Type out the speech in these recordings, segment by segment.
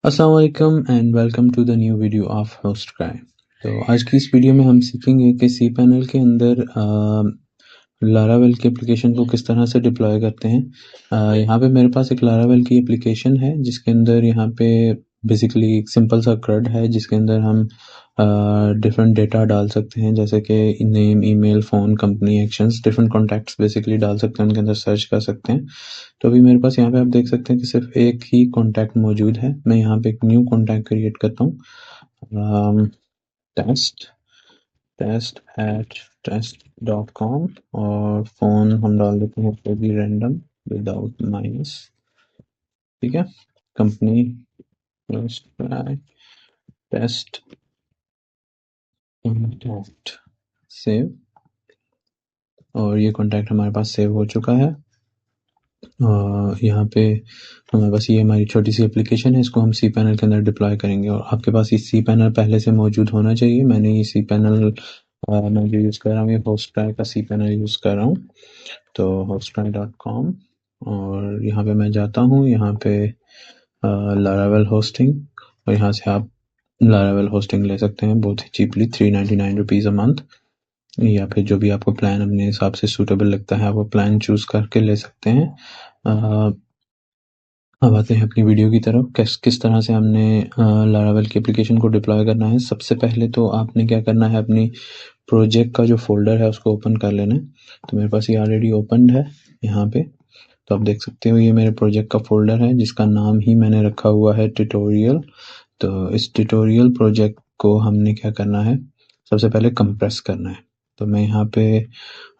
अस्सलाम वालेकुम and welcome to the new video of host cry. तो आज की इस वीडियो में हम सीखेंगे कि सी पैनल के अंदर लारावेल की एप्लीकेशन को किस तरह से डिप्लॉय करते हैं। यहाँ पे मेरे पास एक लारावेल की एप्लीकेशन है जिसके अंदर यहाँ पे बेसिकली एक सिंपल सा CRUD है जिसके अंदर हम डिफरेंट डेटा डाल सकते हैं, जैसे कि name, email, phone, company, actions, different contacts basically डाल सकते हैं, उनके अंदर सर्च कर सकते हैं। तो अभी मेरे पास यहाँ पे आप देख सकते हैं कि सिर्फ एक ही कॉन्टैक्ट मौजूद है। मैं यहाँ पे एक न्यू कॉन्टैक्ट क्रिएट करता हूँ, टेस्ट टेस्ट एट टेस्ट.com और फ़ोन हम डाल देते हैं कोई भी रैंडम विदाउट माइनस। ठीक है, कंपनी टेस्ट कॉन्टैक्ट सेव, और ये कॉन्टैक्ट हमारे पास सेव हो चुका है। यहाँ पे हमारे पास ये हमारी छोटी सी एप्लीकेशन है, इसको हम सी पैनल के अंदर डिप्लॉय करेंगे और आपके पास ये सी पैनल पहले से मौजूद होना चाहिए। मैंने ये सी पैनल मैं जो यूज़ कर रहा हूँ ये होस्टक्राई का सी पैनल यूज़ कर रहा हूँ, तो hostcry.com और यहाँ पे मैं जाता हूँ, यहाँ पे लारावेल होस्टिंग, और यहाँ से आप लारावेल होस्टिंग ले सकते हैं बहुत ही चीपली, 399 रुपीज़ अ मंथ, या फिर जो भी आपको प्लान अपने हिसाब से सूटेबल लगता है आप वो प्लान चूज़ करके ले सकते हैं। अब आते हैं अपनी वीडियो की तरफ। किस तरह से हमने लारावेल की एप्लीकेशन को डिप्लॉय करना है। सबसे पहले तो आपने क्या करना है, अपनी प्रोजेक्ट का जो फोल्डर है उसको ओपन कर लेना है। तो मेरे पास ये ऑलरेडी ओपन है यहाँ पे, तो आप देख सकते हो ये मेरे प्रोजेक्ट का फोल्डर है जिसका नाम ही मैंने रखा हुआ है ट्यूटोरियल। तो इस ट्यूटोरियल प्रोजेक्ट को हमने क्या करना है, सबसे पहले कंप्रेस करना है। तो मैं यहाँ पे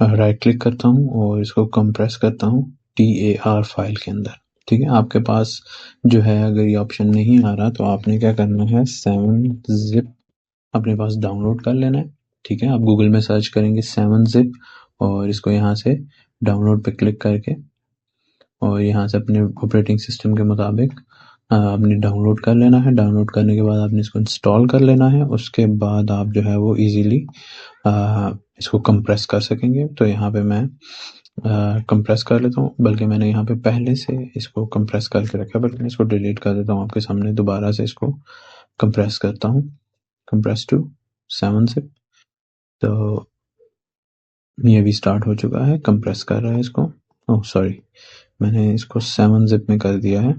राइट क्लिक करता हूँ और इसको कंप्रेस करता हूँ TAR फाइल के अंदर। ठीक है, आपके पास जो है अगर ये ऑप्शन नहीं आ रहा तो आपने क्या करना है, 7-zip अपने पास डाउनलोड कर लेना है। ठीक है, आप गूगल में सर्च करेंगे 7-zip और इसको यहाँ से डाउनलोड पे क्लिक करके और यहाँ से अपने ऑपरेटिंग सिस्टम के मुताबिक आपने डाउनलोड कर लेना है। डाउनलोड करने के बाद आपने इसको इंस्टॉल कर लेना है। उसके बाद आप जो है वो इजीली इसको कंप्रेस कर सकेंगे। तो यहाँ पे मैं कंप्रेस कर लेता हूँ, बल्कि मैंने यहाँ पे पहले से इसको कंप्रेस करके रखा है, बल्कि मैं इसको डिलीट कर देता हूँ आपके सामने, दोबारा से इसको कंप्रेस करता हूँ, कंप्रेस टू 7-zip। तो ये भी स्टार्ट हो चुका है, कंप्रेस कर रहा है इसको। ओह सॉरी, मैंने इसको 7-zip में कर दिया है।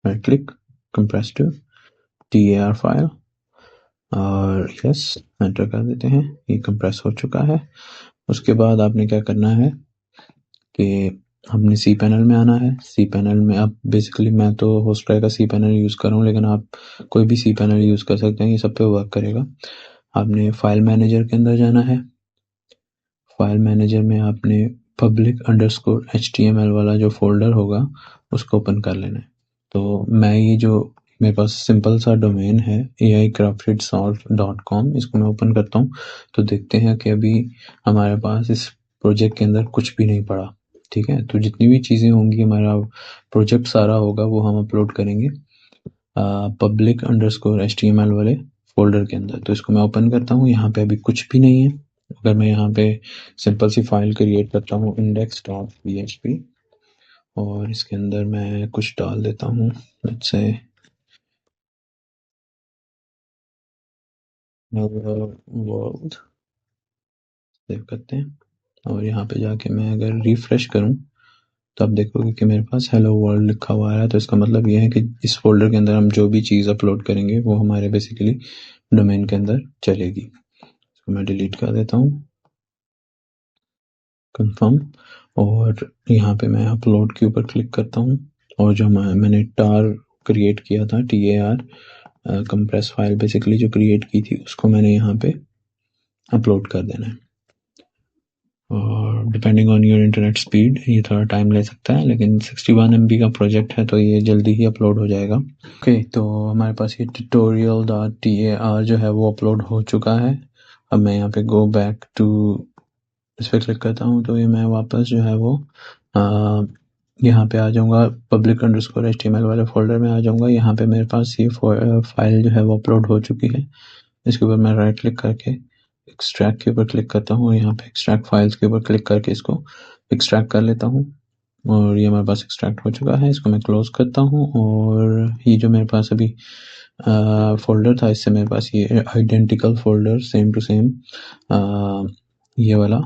Right click, compress to TAR file और यस एंटर कर देते हैं। ये कंप्रेस हो चुका है। उसके बाद आपने क्या करना है कि हमने सी पैनल में आना है। सी पैनल में आप बेसिकली, मैं तो होस्टक्राई का सी पैनल यूज़ कर रहा हूँ, लेकिन आप कोई भी सी पैनल यूज़ कर सकते हैं, ये सब पे वर्क करेगा। आपने फाइल मैनेजर के अंदर जाना है। फाइल मैनेजर में आपने public_html वाला जो फोल्डर होगा उसको ओपन कर लेना है। तो मैं ये जो मेरे पास सिंपल सा डोमेन है AICraftedSolve.com, इसको मैं ओपन करता हूँ तो देखते हैं कि अभी हमारे पास इस प्रोजेक्ट के अंदर कुछ भी नहीं पड़ा। ठीक है, तो जितनी भी चीज़ें होंगी, हमारा प्रोजेक्ट सारा होगा वो हम अपलोड करेंगे public_html वाले फोल्डर के अंदर। तो इसको मैं ओपन करता हूँ, यहाँ पे अभी कुछ भी नहीं है। अगर मैं यहाँ पे सिंपल सी फाइल क्रिएट करता हूँ index.php और इसके अंदर मैं कुछ डाल देता हूँ, लेट्स से वर्ल्ड, सेव करते हैं और यहाँ पे जाके मैं अगर रिफ्रेश करूँ तो आप देखोगे कि मेरे पास हेलो वर्ल्ड लिखा हुआ है। तो इसका मतलब ये है कि इस फोल्डर के अंदर हम जो भी चीज़ अपलोड करेंगे वो हमारे बेसिकली डोमेन के अंदर चलेगी। तो मैं डिलीट कर देता हूँ, कंफर्म, और यहाँ पे मैं अपलोड के ऊपर क्लिक करता हूँ और जो मैंने टार क्रिएट किया था, TAR कंप्रेस फाइल बेसिकली जो क्रिएट की थी उसको मैंने यहाँ पे अपलोड कर देना है। और depending on your internet speed ये थोड़ा टाइम ले सकता है, लेकिन 61 MB का प्रोजेक्ट है तो ये जल्दी ही अपलोड हो जाएगा। ओके, तो हमारे पास ये tutorial.tar जो है वो अपलोड हो चुका है। अब मैं यहाँ पे गो बैक टू इस पर क्लिक करता हूँ तो ये मैं वापस जो है वो यहाँ पे आ जाऊँगा, public_html वाले फोल्डर में आ जाऊँगा। यहाँ पे मेरे पास ये फाइल जो है वो अपलोड हो चुकी है। इसके ऊपर मैं राइट क्लिक करके एक्सट्रैक्ट के ऊपर क्लिक करता हूँ और यहाँ पे एक्सट्रैक्ट फाइल्स के ऊपर क्लिक करके इसको एक्सट्रैक्ट कर लेता हूँ। और ये हमारे पास एक्सट्रैक्ट हो चुका है। इसको मैं क्लोज करता हूँ और ये जो मेरे पास अभी फोल्डर था, इससे मेरे पास ये identical folder same to same ये वाला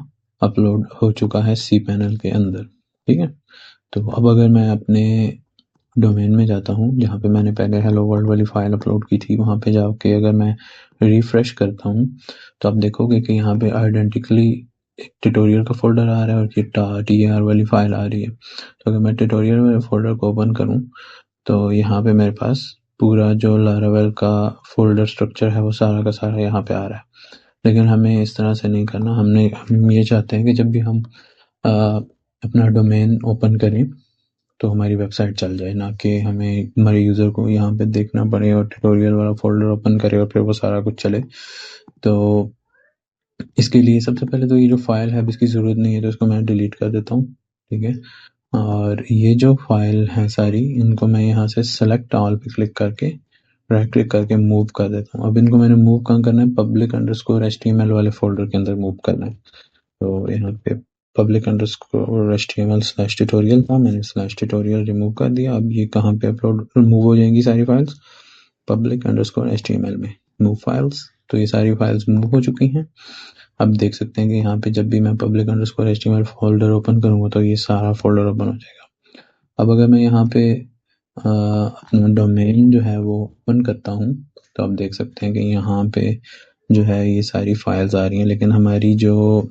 अपलोड हो चुका है cPanel के अंदर। ठीक है, तो अब अगर मैं अपने डोमेन में जाता हूँ जहाँ पे मैंने पहले हेलो वर्ल्ड वाली फाइल अपलोड की थी, वहाँ पे जाके अगर मैं रिफ्रेश करता हूँ तो आप देखोगे कि यहाँ पे आइडेंटिकली एक ट्यूटोरियल का फोल्डर आ रहा है और ये TAR वाली फाइल आ रही है। तो अगर मैं ट्यूटोरियल वाले फोल्डर को ओपन करूँ तो यहाँ पे मेरे पास पूरा जो लारावेल का फोल्डर स्ट्रक्चर है वो सारा का सारा यहाँ पे आ रहा है। लेकिन हमें इस तरह से नहीं करना, हम ये चाहते हैं कि जब भी हम अपना डोमेन ओपन करें तो हमारी वेबसाइट चल जाए, ना कि हमें हमारे यूज़र को यहाँ पे देखना पड़े और ट्यूटोरियल वाला फोल्डर ओपन करे और फिर वो सारा कुछ चले। तो इसके लिए सबसे पहले तो ये जो फाइल है अब इसकी ज़रूरत नहीं है, तो इसको मैं डिलीट कर देता हूँ। ठीक है, और ये जो फाइल है सारी, इनको मैं यहाँ से सेलेक्ट ऑल पे क्लिक करके राइट क्लिक करके मूव कर देता हूँ। अब इनको मैंने मूव कहाँ करना है, public_html वाले फोल्डर के अंदर मूव करना है। तो यहाँ पे public_html/tutorial था, मैंने /tutorial रिमूव कर दिया। अब ये कहाँ पे अपलोड मूव हो जाएंगी सारी फाइल्स, public_html में मूव फाइल्स। तो ये सारी फाइल्स मूव हो चुकी हैं। अब देख सकते हैं कि यहाँ पे जब भी मैं public_html फोल्डर ओपन करूँगा तो ये सारा फोल्डर ओपन हो जाएगा। अब अगर मैं यहाँ पे अपना डोमेन जो है वो ओपन करता हूँ तो आप देख सकते हैं कि यहाँ पे जो है ये सारी फाइल्स आ रही हैं, लेकिन हमारी जो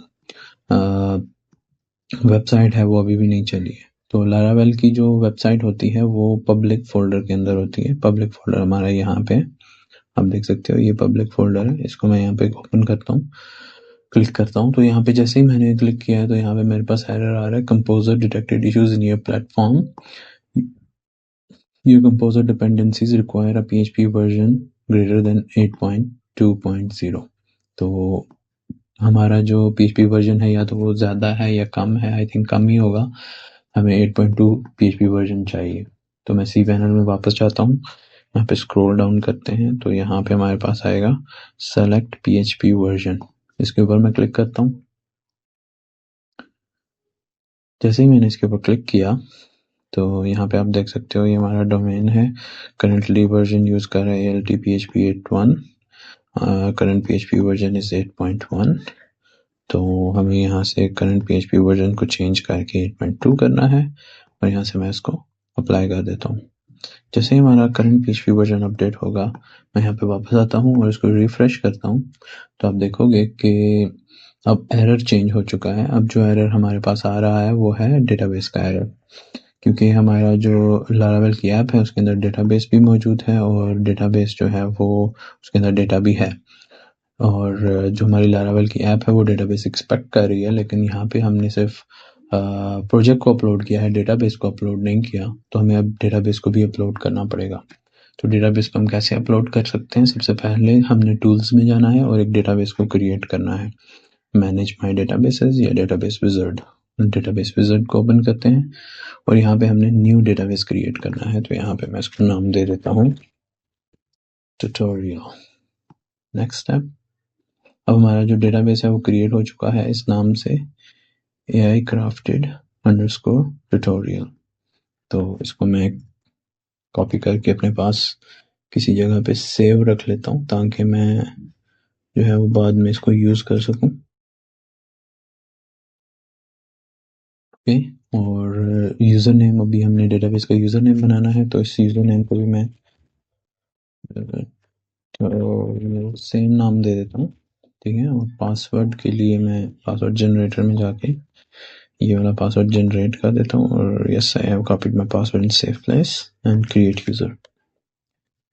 वेबसाइट है वो अभी भी नहीं चली है। तो लारावेल की जो वेबसाइट होती है वो पब्लिक फोल्डर के अंदर होती है। पब्लिक फोल्डर हमारा यहाँ पे आप देख सकते हो, ये पब्लिक फोल्डर है। इसको मैं यहाँ पे ओपन करता हूँ, क्लिक करता हूँ तो यहाँ पे जैसे ही मैंने क्लिक किया है तो यहाँ पे मेरे पास एरर आ रहा है, composer detected issues in your platform, your composer dependencies require a PHP version greater than 8.2.0। तो हमारा जो PHP वर्जन है या तो वो ज़्यादा है या कम है, आई थिंक कम ही होगा, हमें 8.2 PHP वर्जन चाहिए। तो मैं cPanel में वापस जाता हूँ, यहाँ पे स्क्रॉल डाउन करते हैं तो यहाँ पे हमारे पास आएगा सेलेक्ट PHP वर्जन, इसके ऊपर मैं क्लिक करता हूँ। जैसे ही मैंने इसके ऊपर क्लिक किया तो यहाँ पे आप देख सकते हो ये हमारा डोमेन है। करंटली वर्जन यूज़ कर रहे हैं LT-PHP 8.1, current PHP version is 8.1। तो हमें यहाँ से करंट PHP वर्जन को चेंज करके 8.2 करना है और यहाँ से मैं इसको अप्लाई कर देता हूँ। जैसे ही हमारा करंट PHP वर्जन अपडेट होगा, मैं यहाँ पे वापस आता हूँ और इसको रिफ्रेश करता हूँ तो आप देखोगे कि अब एरर चेंज हो चुका है। अब जो एरर हमारे पास आ रहा है वो है डेटाबेस का एरर, क्योंकि हमारा जो लारावेल की ऐप है उसके अंदर डेटाबेस भी मौजूद है और डेटाबेस जो है वो उसके अंदर डेटा भी है, और जो हमारी लारावेल की ऐप है वो डेटाबेस एक्सपेक्ट कर रही है, लेकिन यहाँ पे हमने सिर्फ प्रोजेक्ट को अपलोड किया है, डेटाबेस को अपलोड नहीं किया। तो हमें अब डेटाबेस को भी अपलोड करना पड़ेगा। तो डेटाबेस को हम कैसे अपलोड कर सकते हैं, सबसे पहले हमने टूल्स में जाना है और एक डेटाबेस को क्रिएट करना है, मैनेज माई डेटाबेसेस या डेटाबेस विज़ार्ड। डेटाबेस विज़ार्ड को ओपन करते हैं और यहाँ पे हमने न्यू डेटाबेस क्रिएट करना है। तो यहाँ पे मैं इसको नाम दे देता हूँ ट्यूटोरियल। नेक्स्ट स्टेप, अब हमारा जो डेटाबेस है वो क्रिएट हो चुका है इस नाम से AI_crafted_tutorial। तो इसको मैं कॉपी करके अपने पास किसी जगह पे सेव रख लेता हूँ ताकि मैं जो है वो बाद में इसको यूज़ कर सकूँ। ओके, और यूज़र नेम, अभी हमने डेटाबेस का यूज़र नेम बनाना है तो इस यूज़र नेम को भी मैं तो सेम नाम दे देता हूँ। ठीक है, और पासवर्ड के लिए मैं पासवर्ड जनरेटर में जाके ये वाला पासवर्ड जनरेट कर देता हूँ और yes I have copied my password in safe place and create user.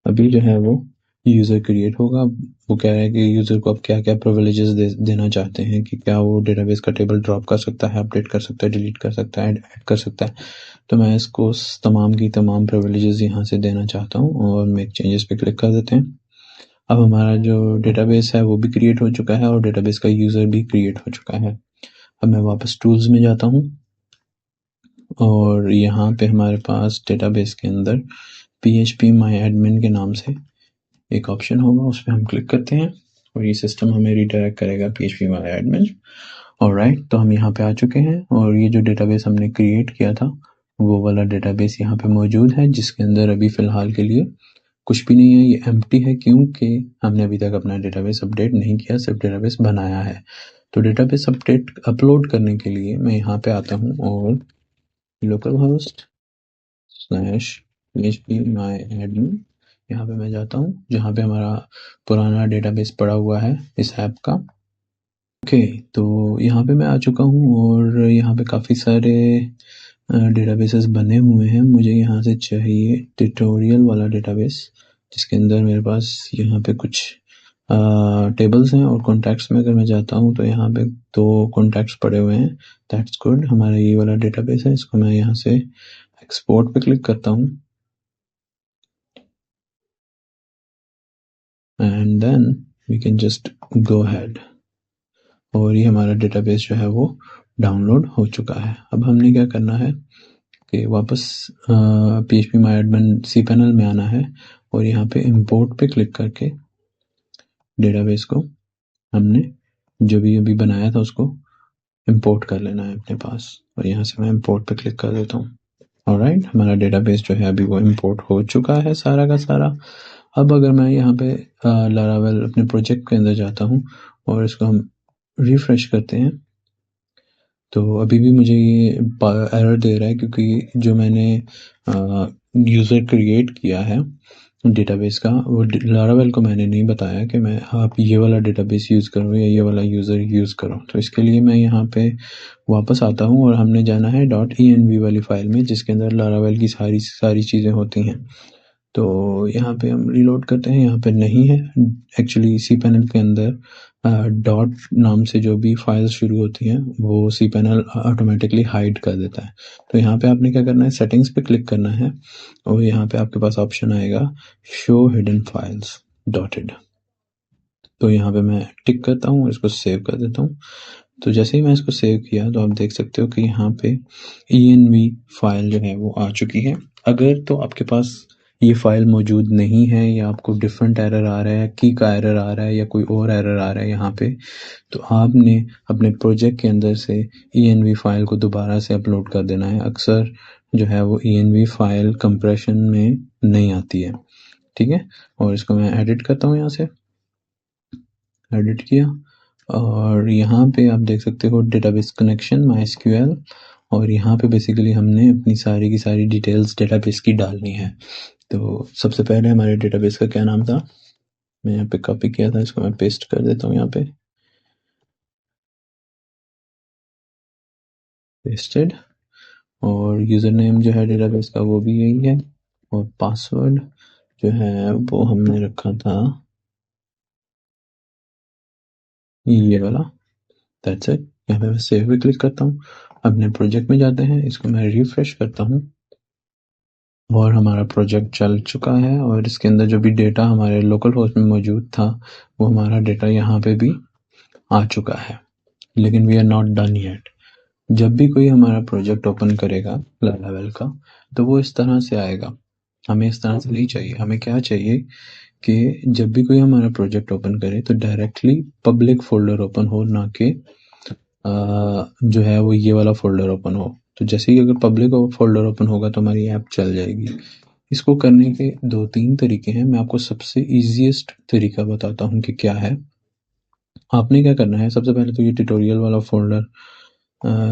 अभी जो है वो यूज़र क्रिएट होगा। वो कह रहा है कि यूज़र को अब क्या क्या प्रिविलेजेस देना चाहते हैं, कि क्या वो डेटाबेस का टेबल ड्रॉप कर सकता है, अपडेट कर सकता है, डिलीट कर सकता है, ऐड कर सकता है। तो मैं इसको तमाम की तमाम प्रिविलेजेस यहाँ से देना चाहता हूँ और मेक चेंजेस पे क्लिक कर देते हैं। अब हमारा जो डेटाबेस है वो भी क्रिएट हो चुका है और डेटाबेस का यूज़र भी क्रिएट हो चुका है। अब मैं वापस टूल्स में जाता हूँ और यहाँ पे हमारे पास डेटाबेस के अंदर PHP माई एडमिन के नाम से एक ऑप्शन होगा, उस पर हम क्लिक करते हैं और ये सिस्टम हमें रिडायरेक्ट करेगा PHP माई एडमिन। ऑलराइट, तो हम यहाँ पे आ चुके हैं और ये जो डेटाबेस हमने क्रिएट किया था वो वाला डेटाबेस यहाँ पे मौजूद है, जिसके अंदर अभी फ़िलहाल के लिए कुछ भी नहीं है, ये एम्प्टी है क्योंकि हमने अभी तक अपना डेटाबेस अपडेट नहीं किया, सिर्फ डेटाबेस बनाया है। तो डेटाबेस अपलोड करने के लिए मैं यहाँ पे आता हूँ और लोकल होस्ट /php myadmin यहाँ पे मैं जाता हूँ, जहाँ पे हमारा पुराना डेटाबेस पड़ा हुआ है इस ऐप का। ओके, तो यहाँ पे मैं आ चुका हूँ और यहाँ पे काफ़ी सारे डेटाबेसेस बने हुए हैं। मुझे यहाँ से चाहिए ट्यूटोरियल वाला डेटाबेस, जिसके अंदर मेरे पास यहाँ पे कुछ टेबल्स हैं और कॉन्टैक्ट्स में अगर मैं जाता हूँ तो यहाँ पे 2 कॉन्टैक्ट्स पड़े हुए हैं। दैट्स गुड, हमारा ये वाला डेटाबेस है। इसको मैं यहाँ से एक्सपोर्ट पे क्लिक करता हूँ and then we can just go ahead और ये हमारा डेटाबेस जो है वो डाउनलोड हो चुका है। अब हमने क्या करना है कि वापस PHP myadmin cpanel में आना है और यहाँ पे इंपोर्ट पे क्लिक करके डेटाबेस को हमने जो भी अभी बनाया था उसको इंपोर्ट कर लेना है अपने पास और यहाँ से मैं इंपोर्ट पे क्लिक कर देता हूँ। ऑलराइट, हमारा डेटाबेस जो है अभी वो इंपोर्ट हो चुका है सारा का सारा। अब अगर मैं यहाँ पे लारावेल अपने प्रोजेक्ट के अंदर जाता हूँ और इसको हम रिफ्रेश करते हैं तो अभी भी मुझे ये एरर दे रहा है क्योंकि जो मैंने यूज़र क्रिएट किया है डेटाबेस का वो लारावेल को मैंने नहीं बताया कि मैं आप ये वाला डेटाबेस यूज़ करो या ये वाला यूज़र यूज़ करो। तो इसके लिए मैं यहाँ पे वापस आता हूँ और हमने जाना है .env वाली फ़ाइल में, जिसके अंदर लारावेल की सारी चीज़ें होती हैं। तो यहाँ पे हम रीलोड करते हैं, यहाँ पे नहीं है एक्चुअली। cpanel के अंदर डॉट नाम से जो भी फाइल्स शुरू होती हैं वो cpanel ऑटोमेटिकली हाइड कर देता है। तो यहाँ पे आपने क्या करना है, सेटिंग्स पे क्लिक करना है और यहाँ पे आपके पास ऑप्शन आएगा शो हिडन फाइल्स डॉटेड। तो यहाँ पे मैं टिक करता हूँ और इसको सेव कर देता हूँ। तो जैसे ही मैं इसको सेव किया तो आप देख सकते हो कि यहाँ पे env फाइल जो है वो आ चुकी है। अगर तो आपके पास ये फाइल मौजूद नहीं है या आपको डिफरेंट एरर आ रहा है, की का एरर आ रहा है या कोई और एरर आ रहा है यहाँ पे, तो आपने अपने प्रोजेक्ट के अंदर से env फाइल को दोबारा से अपलोड कर देना है। अक्सर जो है वो env फाइल कंप्रेशन में नहीं आती है, ठीक है। और इसको मैं एडिट करता हूँ, यहाँ से एडिट किया और यहाँ पे आप देख सकते हो डेटाबेस कनेक्शन MySQL और यहाँ पे बेसिकली हमने अपनी सारी की सारी डिटेल्स डेटाबेस की डालनी है। तो सबसे पहले हमारे डेटाबेस का क्या नाम था, मैं यहाँ पे कॉपी किया था, इसको मैं पेस्ट कर देता हूँ यहाँ पे, पेस्टेड। और यूज़र नेम जो है डेटाबेस का वो भी यही है और पासवर्ड जो है वो हमने रखा था ये वाला। That's it. यहाँ पे मैं सेव पे क्लिक करता हूँ, अपने प्रोजेक्ट में जाते हैं, इसको मैं रिफ्रेश करता हूँ और हमारा प्रोजेक्ट चल चुका है और इसके अंदर जो भी डेटा हमारे लोकल होस्ट में मौजूद था वो हमारा डेटा यहाँ पे भी आ चुका है। लेकिन we are not done yet. जब भी कोई हमारा प्रोजेक्ट ओपन करेगा लारावेल का तो वो इस तरह से आएगा। हमें इस तरह से नहीं चाहिए, हमें क्या चाहिए कि जब भी कोई हमारा प्रोजेक्ट ओपन करे तो डायरेक्टली पब्लिक फोल्डर ओपन हो, ना कि जो है वो ये वाला फोल्डर ओपन हो। तो जैसे ही अगर पब्लिक फोल्डर ओपन होगा तो हमारी ऐप चल जाएगी। इसको करने के 2-3 तरीके हैं, मैं आपको सबसे ईजीएस्ट तरीका बताता हूँ कि क्या है। आपने क्या करना है, सबसे पहले तो ये ट्यूटोरियल वाला फोल्डर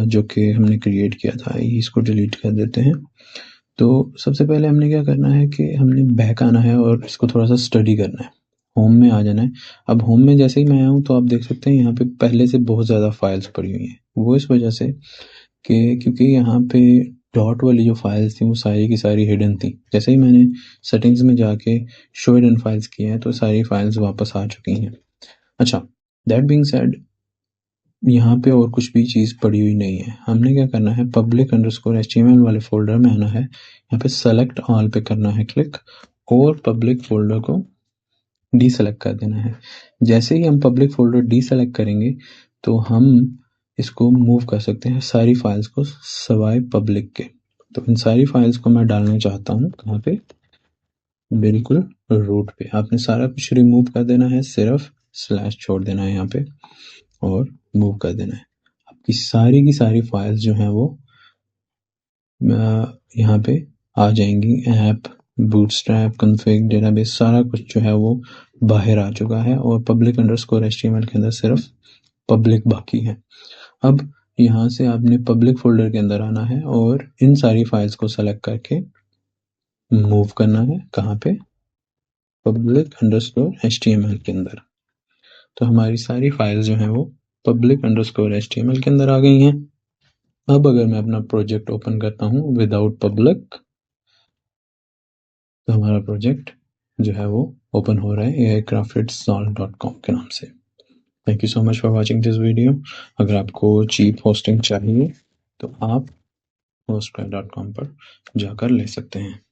जो कि हमने क्रिएट किया था इसको डिलीट कर देते हैं। तो सबसे पहले हमने क्या करना है कि हमने बैक आना है और इसको थोड़ा सा स्टडी करना है, होम में आ जाना है। अब होम में जैसे ही मैं आया हूँ तो आप देख सकते हैं यहाँ पे पहले से बहुत ज़्यादा फाइल्स पड़ी हुई हैं। वो इस वजह से कि क्योंकि यहाँ पे डॉट वाली जो फाइल्स थी वो सारी की सारी हिडन थी। जैसे ही मैंने सेटिंग्स में जाके शो हिडन फाइल्स किया है तो सारी फाइल्स वापस आ चुकी हैं। अच्छा, दैट बीइंग सेड यहाँ पे और कुछ भी चीज़ पड़ी हुई नहीं है। हमने क्या करना है, public_html वाले फोल्डर में आना है, यहाँ पे सेलेक्ट ऑल पे करना है क्लिक और पब्लिक फोल्डर को डीसेलेक्ट कर देना है। जैसे ही हम पब्लिक फोल्डर डीसेलेक्ट करेंगे तो हम इसको मूव कर सकते हैं सारी फाइल्स को सवाए पब्लिक के। तो इन सारी फाइल्स को मैं डालना चाहता हूँ कहाँ पे, बिल्कुल रूट पे। आपने सारा कुछ रिमूव कर देना है, सिर्फ स्लैश छोड़ देना है यहाँ पे और मूव कर देना है। कि सारी की सारी फाइल्स जो हैं वो यहाँ पे आ जाएंगी। ऐप, बूटस्ट्रैप, कॉन्फ़िग, डेटाबेस, सारा कुछ जो है वो बाहर आ चुका है और public underscore HTML के अंदर सिर्फ पब्लिक बाकी है। अब यहाँ से आपने पब्लिक फोल्डर के अंदर आना है और इन सारी फाइल्स को सेलेक्ट करके मूव करना है। कहाँ पे? public underscore HTML के अंदर। तो हमारी सारी फाइल्स जो हैं वो public underscore HTML के अंदर आ गई हैं। अब अगर मैं अपना प्रोजेक्ट ओपन करता हूँ विदाउट पब्लिक, तो हमारा प्रोजेक्ट जो है वो ओपन हो रहा है aicraftedsolve.com के नाम से। Thank you so much for watching this video. अगर आपको चीप होस्टिंग चाहिए तो आप hostcry.com पर जाकर ले सकते हैं।